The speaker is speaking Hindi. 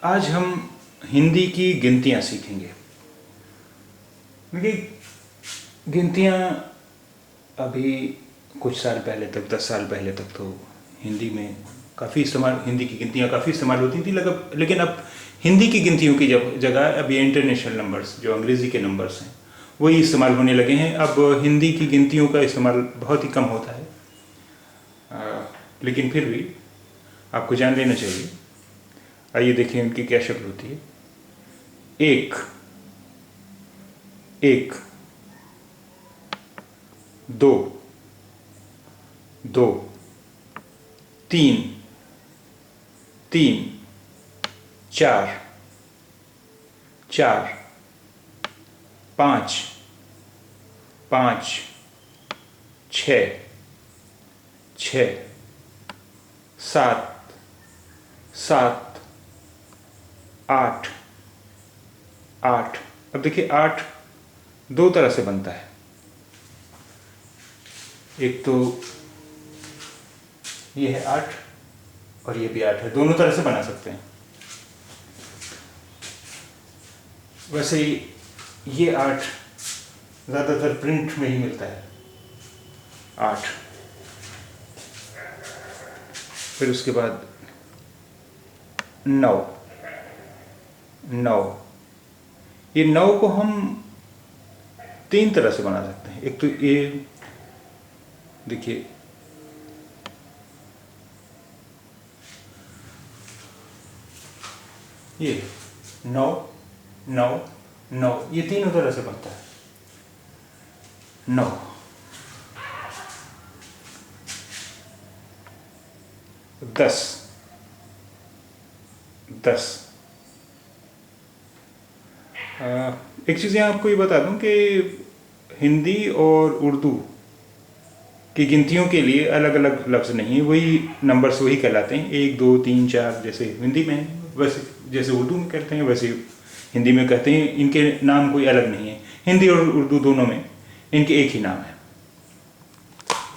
आज हम हिंदी की गिनतियाँ सीखेंगे। देखिए, गिनतियाँ अभी कुछ साल पहले तक, 10 साल पहले तक तो हिंदी में काफ़ी इस्तेमाल, हिंदी की गिनतियाँ काफ़ी इस्तेमाल होती थी। लेकिन अब हिंदी की गिनतियों की जगह अब ये इंटरनेशनल नंबर्स, जो अंग्रेज़ी के नंबर्स हैं, वही इस्तेमाल होने लगे हैं। अब हिंदी की गिनतियों का इस्तेमाल बहुत ही कम होता है, लेकिन फिर भी आपको जान लेना चाहिए। आइए देखिए उनकी क्या शक्ल होती है। एक, एक, दो, दो, तीन, तीन, चार, चार, पाँच, पाँच, छः, छः, सात, सात, आठ, आठ। अब देखिए, आठ दो तरह से बनता है। एक तो ये है 8 और ये भी 8 है, दोनों तरह से बना सकते हैं। वैसे ये 8 ज़्यादातर प्रिंट में ही मिलता है, 8। फिर उसके बाद 9, 9। ये 9 को हम 3 तरह से बना सकते हैं। एक तो ये देखिए, ये 9, 9, 9, ये तीनों तरह से बनता है। 9, 10, 10। एक चीज़ यहाँ आपको ये बता दूं कि हिंदी और उर्दू की गिनतियों के लिए अलग अलग लफ्ज़ नहीं है, वही नंबर्स वही कहलाते हैं। 1, 2, 3, 4 जैसे हिंदी में है, वैसे जैसे उर्दू में कहते हैं वैसे हिंदी में कहते हैं। इनके नाम कोई अलग नहीं है। हिंदी और उर्दू दोनों में इनके एक ही नाम है।